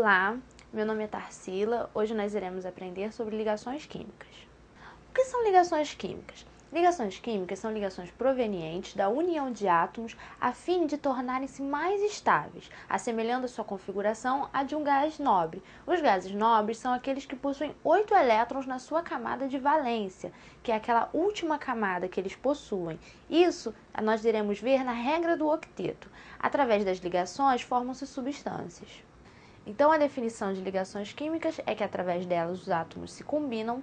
Olá, meu nome é Tarsila. Hoje nós iremos aprender sobre ligações químicas. O que são ligações químicas? Ligações químicas são ligações provenientes da união de átomos a fim de tornarem-se mais estáveis, assemelhando a sua configuração à de um gás nobre. Os gases nobres são aqueles que possuem 8 elétrons na sua camada de valência, que é aquela última camada que eles possuem. Isso nós iremos ver na regra do octeto. Através das ligações formam-se substâncias. Então, a definição de ligações químicas é que através delas os átomos se combinam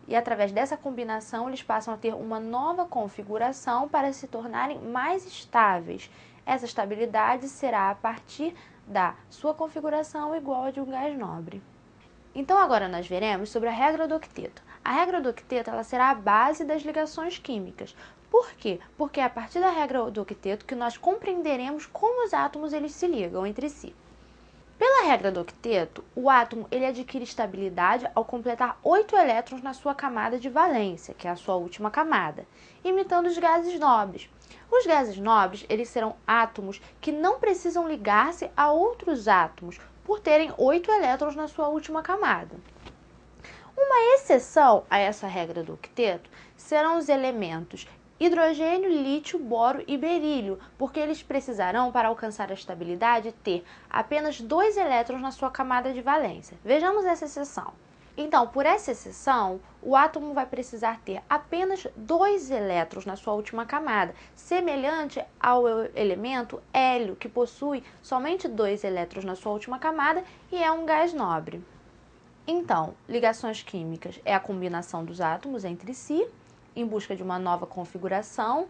e através dessa combinação eles passam a ter uma nova configuração para se tornarem mais estáveis. Essa estabilidade será a partir da sua configuração igual a de um gás nobre. Então agora nós veremos sobre a regra do octeto. A regra do octeto ela será a base das ligações químicas. Por quê? Porque é a partir da regra do octeto que nós compreenderemos como os átomos eles se ligam entre si. Pela regra do octeto, o átomo ele adquire estabilidade ao completar 8 elétrons na sua camada de valência, que é a sua última camada, imitando os gases nobres. Os gases nobres eles serão átomos que não precisam ligar-se a outros átomos, por terem 8 elétrons na sua última camada. Uma exceção a essa regra do octeto serão os elementos hidrogênio, lítio, boro e berílio, porque eles precisarão, para alcançar a estabilidade, ter apenas 2 elétrons na sua camada de valência. Vejamos essa exceção. Então, por essa exceção, o átomo vai precisar ter apenas 2 elétrons na sua última camada, semelhante ao elemento hélio, que possui somente 2 elétrons na sua última camada e é um gás nobre. Então, ligações químicas é a combinação dos átomos entre si, em busca de uma nova configuração,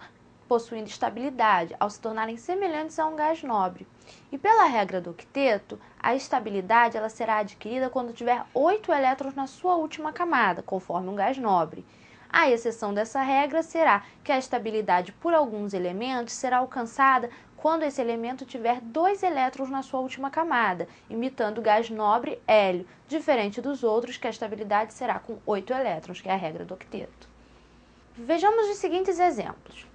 possuindo estabilidade, ao se tornarem semelhantes a um gás nobre. E pela regra do octeto, a estabilidade ela será adquirida quando tiver 8 elétrons na sua última camada, conforme um gás nobre. A exceção dessa regra será que a estabilidade por alguns elementos será alcançada quando esse elemento tiver 2 elétrons na sua última camada, imitando o gás nobre hélio, diferente dos outros que a estabilidade será com 8 elétrons, que é a regra do octeto. Vejamos os seguintes exemplos.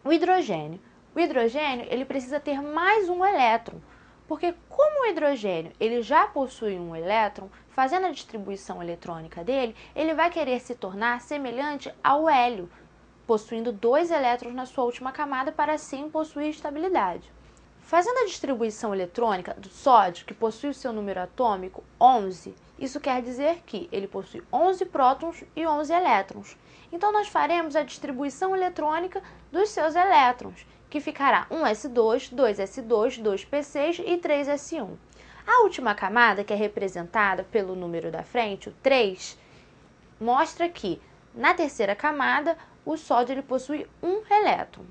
O hidrogênio. O hidrogênio ele precisa ter mais um elétron, porque como o hidrogênio ele já possui um elétron, fazendo a distribuição eletrônica dele, ele vai querer se tornar semelhante ao hélio, possuindo 2 elétrons na sua última camada para assim possuir estabilidade. Fazendo a distribuição eletrônica do sódio, que possui o seu número atômico 11, isso quer dizer que ele possui 11 prótons e 11 elétrons. Então, nós faremos a distribuição eletrônica dos seus elétrons, que ficará 1s2, 2s2, 2p6 e 3s1. A última camada, que é representada pelo número da frente, o 3, mostra que, na terceira camada, o sódio ele possui 1 elétron.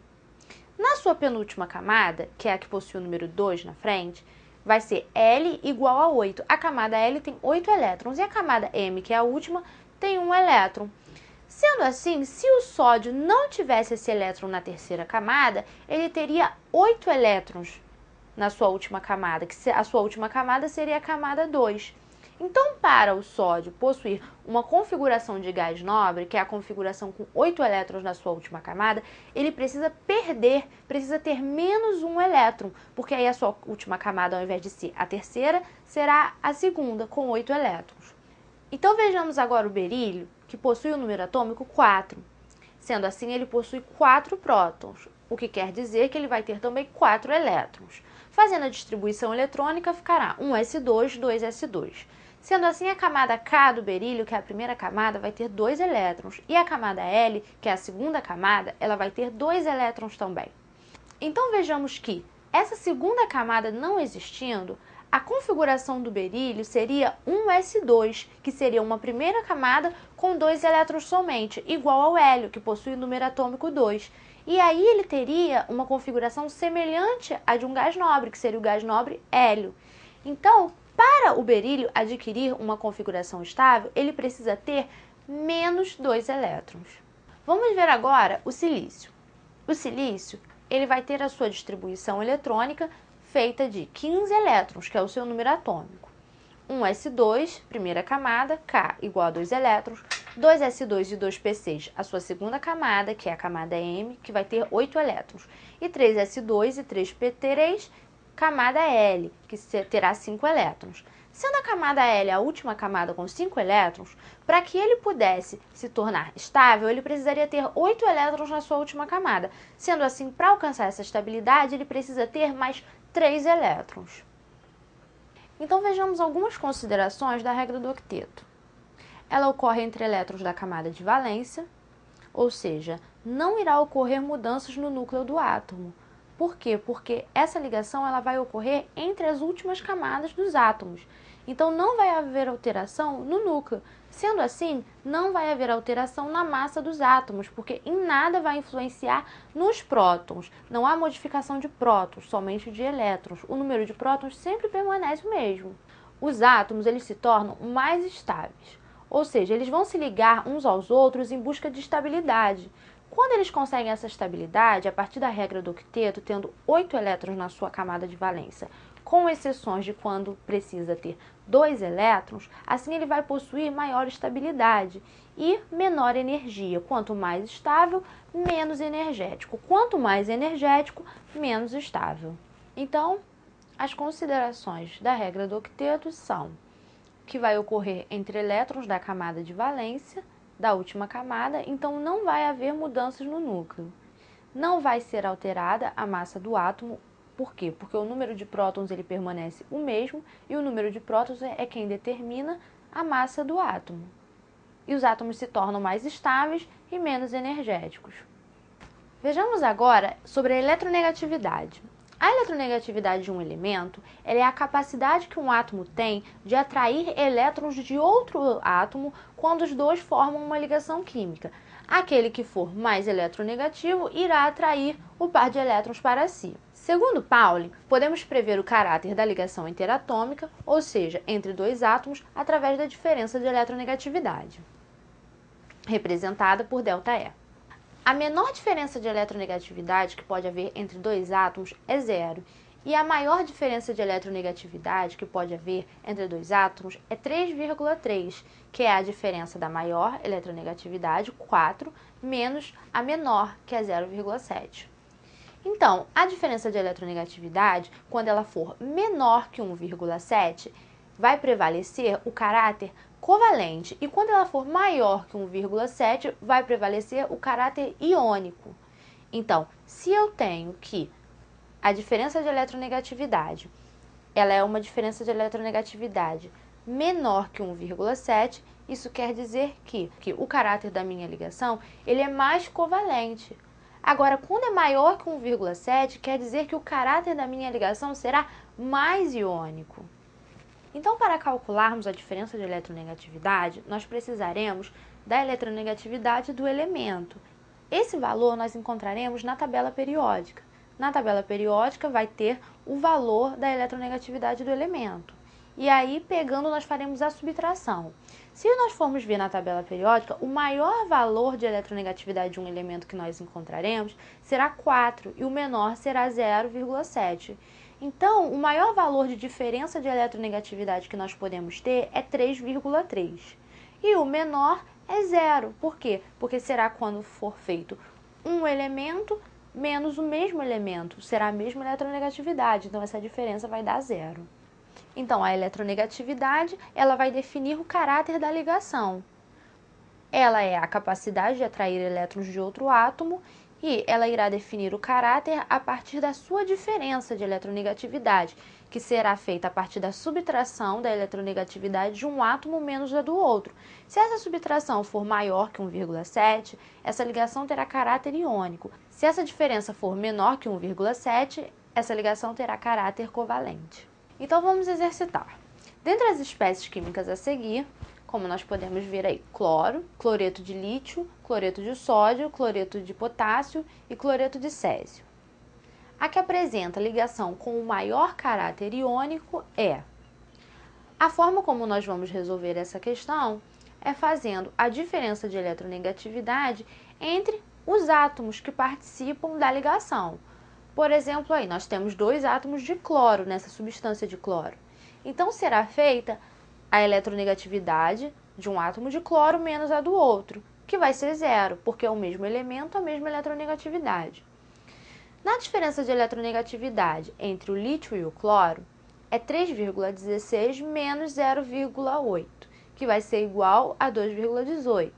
Na sua penúltima camada, que é a que possui o número 2 na frente, vai ser L igual a 8. A camada L tem 8 elétrons e a camada M, que é a última, tem 1 elétron. Sendo assim, se o sódio não tivesse esse elétron na terceira camada, ele teria 8 elétrons na sua última camada, que a sua última camada seria a camada 2. Então, para o sódio possuir uma configuração de gás nobre, que é a configuração com 8 elétrons na sua última camada, ele precisa ter menos um elétron, porque aí a sua última camada, ao invés de ser a terceira, será a segunda, com 8 elétrons. Então, vejamos agora o berílio, que possui o número atômico 4. Sendo assim, ele possui 4 prótons, o que quer dizer que ele vai ter também 4 elétrons. Fazendo a distribuição eletrônica, ficará 1s2, 2s2. Sendo assim, a camada K do berílio, que é a primeira camada, vai ter 2 elétrons. E a camada L, que é a segunda camada, ela vai ter 2 elétrons também. Então, vejamos que, essa segunda camada não existindo, a configuração do berílio seria 1s2, que seria uma primeira camada com 2 elétrons somente, igual ao hélio, que possui o número atômico 2. E aí ele teria uma configuração semelhante à de um gás nobre, que seria o gás nobre hélio. Então, para o berílio adquirir uma configuração estável, ele precisa ter menos 2 elétrons. Vamos ver agora o silício. O silício ele vai ter a sua distribuição eletrônica feita de 15 elétrons, que é o seu número atômico. 1s2, primeira camada, K igual a 2 elétrons, 2s2 e 2p6, a sua segunda camada, que é a camada M, que vai ter 8 elétrons, e 3s2 e 3p3, camada L, que terá 5 elétrons. Sendo a camada L a última camada com 5 elétrons, para que ele pudesse se tornar estável, ele precisaria ter 8 elétrons na sua última camada. Sendo assim, para alcançar essa estabilidade, ele precisa ter mais 3 elétrons. Então vejamos algumas considerações da regra do octeto. Ela ocorre entre elétrons da camada de valência, ou seja, não irá ocorrer mudanças no núcleo do átomo. Por quê? Porque essa ligação ela vai ocorrer entre as últimas camadas dos átomos. Então, não vai haver alteração no núcleo. Sendo assim, não vai haver alteração na massa dos átomos, porque em nada vai influenciar nos prótons. Não há modificação de prótons, somente de elétrons. O número de prótons sempre permanece o mesmo. Os átomos eles se tornam mais estáveis, ou seja, eles vão se ligar uns aos outros em busca de estabilidade. Quando eles conseguem essa estabilidade, a partir da regra do octeto, tendo 8 elétrons na sua camada de valência, com exceções de quando precisa ter 2 elétrons, assim ele vai possuir maior estabilidade e menor energia. Quanto mais estável, menos energético. Quanto mais energético, menos estável. Então, as considerações da regra do octeto são que vai ocorrer entre elétrons da camada de valência, da última camada, então não vai haver mudanças no núcleo. Não vai ser alterada a massa do átomo. Por quê? Porque o número de prótons ele permanece o mesmo e o número de prótons é quem determina a massa do átomo. E os átomos se tornam mais estáveis e menos energéticos. Vejamos agora sobre a eletronegatividade. A eletronegatividade de um elemento é a capacidade que um átomo tem de atrair elétrons de outro átomo quando os dois formam uma ligação química. Aquele que for mais eletronegativo irá atrair o par de elétrons para si. Segundo Pauli, podemos prever o caráter da ligação interatômica, ou seja, entre dois átomos, através da diferença de eletronegatividade, representada por ΔE. A menor diferença de eletronegatividade que pode haver entre dois átomos é zero, e a maior diferença de eletronegatividade que pode haver entre dois átomos é 3,3, que é a diferença da maior eletronegatividade, 4, menos a menor, que é 0,7. Então, a diferença de eletronegatividade, quando ela for menor que 1,7, vai prevalecer o caráter covalente, e quando ela for maior que 1,7, vai prevalecer o caráter iônico. Então, se eu tenho que a diferença de eletronegatividade, ela é uma diferença de eletronegatividade menor que 1,7, isso quer dizer que o caráter da minha ligação ele é mais covalente. Agora, quando é maior que 1,7, quer dizer que o caráter da minha ligação será mais iônico. Então, para calcularmos a diferença de eletronegatividade, nós precisaremos da eletronegatividade do elemento. Esse valor nós encontraremos na tabela periódica. Na tabela periódica vai ter o valor da eletronegatividade do elemento. E aí, pegando, nós faremos a subtração. Se nós formos ver na tabela periódica, o maior valor de eletronegatividade de um elemento que nós encontraremos será 4 e o menor será 0,7. Então, o maior valor de diferença de eletronegatividade que nós podemos ter é 3,3. E o menor é 0. Por quê? Porque será quando for feito um elemento menos o mesmo elemento. Será a mesma eletronegatividade. Então, essa diferença vai dar 0. Então, a eletronegatividade ela vai definir o caráter da ligação. Ela é a capacidade de atrair elétrons de outro átomo e ela irá definir o caráter a partir da sua diferença de eletronegatividade, que será feita a partir da subtração da eletronegatividade de um átomo menos a do outro. Se essa subtração for maior que 1,7, essa ligação terá caráter iônico. Se essa diferença for menor que 1,7, essa ligação terá caráter covalente. Então vamos exercitar. Dentre as espécies químicas a seguir, como nós podemos ver aí, cloro, cloreto de lítio, cloreto de sódio, cloreto de potássio e cloreto de césio. A que apresenta ligação com o maior caráter iônico é. A forma como nós vamos resolver essa questão é fazendo a diferença de eletronegatividade entre os átomos que participam da ligação. Por exemplo, aí nós temos 2 átomos de cloro nessa substância de cloro. Então, será feita a eletronegatividade de um átomo de cloro menos a do outro, que vai ser 0, porque é o mesmo elemento, a mesma eletronegatividade. Na diferença de eletronegatividade entre o lítio e o cloro, é 3,16 menos 0,8, que vai ser igual a 2,18.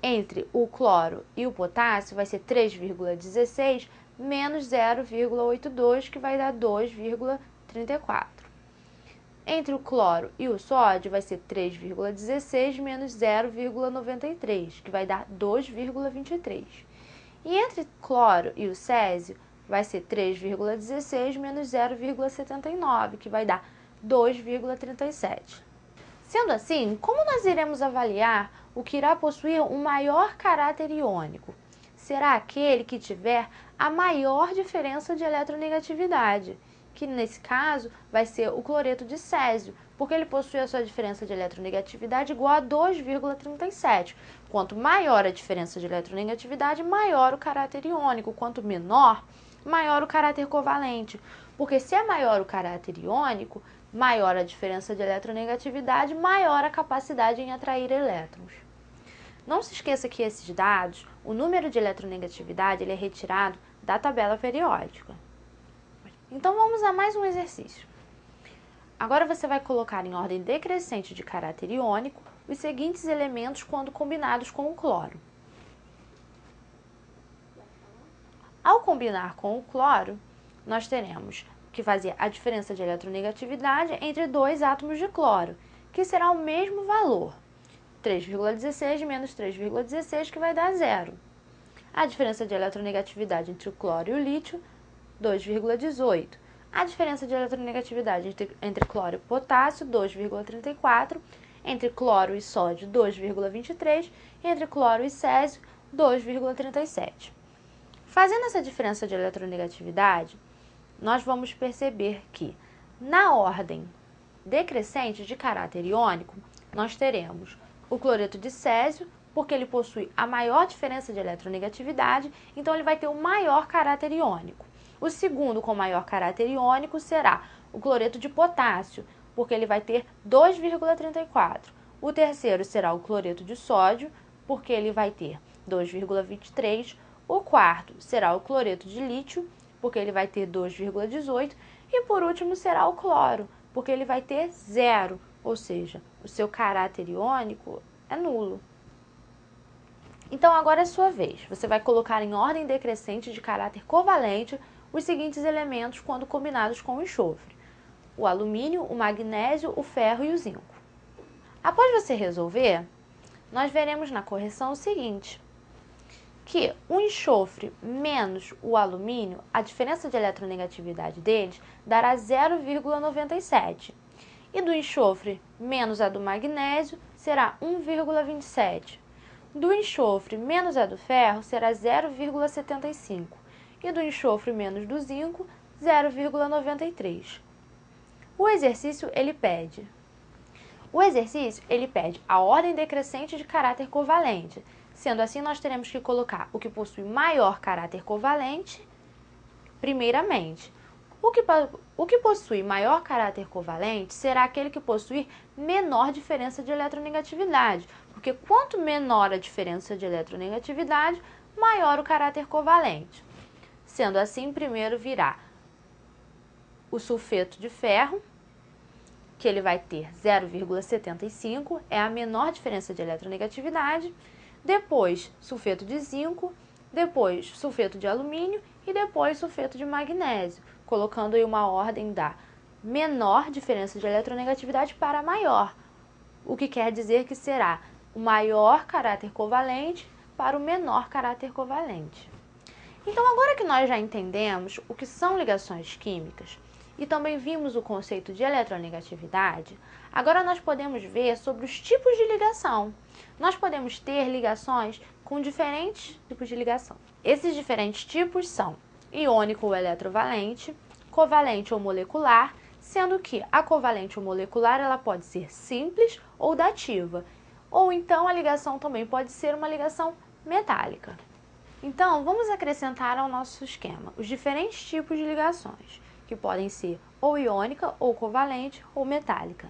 Entre o cloro e o potássio vai ser 3,16 menos 0,82, que vai dar 2,34. Entre o cloro e o sódio vai ser 3,16 menos 0,93, que vai dar 2,23. E entre cloro e o césio vai ser 3,16 menos 0,79, que vai dar 2,37. Sendo assim, como nós iremos avaliar o que irá possuir um maior caráter iônico? Será aquele que tiver a maior diferença de eletronegatividade, que nesse caso vai ser o cloreto de césio, porque ele possui a sua diferença de eletronegatividade igual a 2,37. Quanto maior a diferença de eletronegatividade, maior o caráter iônico. Quanto menor, maior o caráter covalente. Porque se é maior o caráter iônico, maior a diferença de eletronegatividade, maior a capacidade em atrair elétrons. Não se esqueça que esses dados, o número de eletronegatividade, ele é retirado da tabela periódica. Então vamos a mais um exercício. Agora você vai colocar em ordem decrescente de caráter iônico os seguintes elementos quando combinados com o cloro. Ao combinar com o cloro, nós teremos que fazer a diferença de eletronegatividade entre dois átomos de cloro, que será o mesmo valor, 3,16 menos 3,16, que vai dar 0. A diferença de eletronegatividade entre o cloro e o lítio, 2,18. A diferença de eletronegatividade entre cloro e potássio, 2,34. Entre cloro e sódio, 2,23. E entre cloro e césio, 2,37. Fazendo essa diferença de eletronegatividade, nós vamos perceber que, na ordem decrescente de caráter iônico, nós teremos o cloreto de césio, porque ele possui a maior diferença de eletronegatividade, então ele vai ter o maior caráter iônico. O segundo com maior caráter iônico será o cloreto de potássio, porque ele vai ter 2,34. O terceiro será o cloreto de sódio, porque ele vai ter 2,23. O quarto será o cloreto de lítio, porque ele vai ter 2,18. E por último será o cloro, porque ele vai ter 0, ou seja, o seu caráter iônico é nulo. Então agora é sua vez. Você vai colocar em ordem decrescente de caráter covalente os seguintes elementos quando combinados com o enxofre: o alumínio, o magnésio, o ferro e o zinco. Após você resolver, nós veremos na correção o seguinte, que o enxofre menos o alumínio, a diferença de eletronegatividade deles dará 0,97. E do enxofre menos a do magnésio será 1,27. Do enxofre menos a do ferro será 0,75. E do enxofre menos do zinco, 0,93. O exercício ele pede a ordem decrescente de caráter covalente. Sendo assim, nós teremos que colocar o que possui maior caráter covalente primeiramente. O que possui maior caráter covalente será aquele que possuir menor diferença de eletronegatividade, porque quanto menor a diferença de eletronegatividade, maior o caráter covalente. Sendo assim, primeiro virá o sulfeto de ferro, que ele vai ter 0,75, é a menor diferença de eletronegatividade, depois sulfeto de zinco, depois sulfeto de alumínio e depois sulfeto de magnésio, colocando aí uma ordem da menor diferença de eletronegatividade para a maior, o que quer dizer que será o maior caráter covalente para o menor caráter covalente. Então, agora que nós já entendemos o que são ligações químicas e também vimos o conceito de eletronegatividade, agora nós podemos ver sobre os tipos de ligação. Nós podemos ter ligações com diferentes tipos de ligação. Esses diferentes tipos são iônico ou eletrovalente, covalente ou molecular, sendo que a covalente ou molecular ela pode ser simples ou dativa, ou então a ligação também pode ser uma ligação metálica. Então, vamos acrescentar ao nosso esquema os diferentes tipos de ligações, que podem ser ou iônica, ou covalente, ou metálica.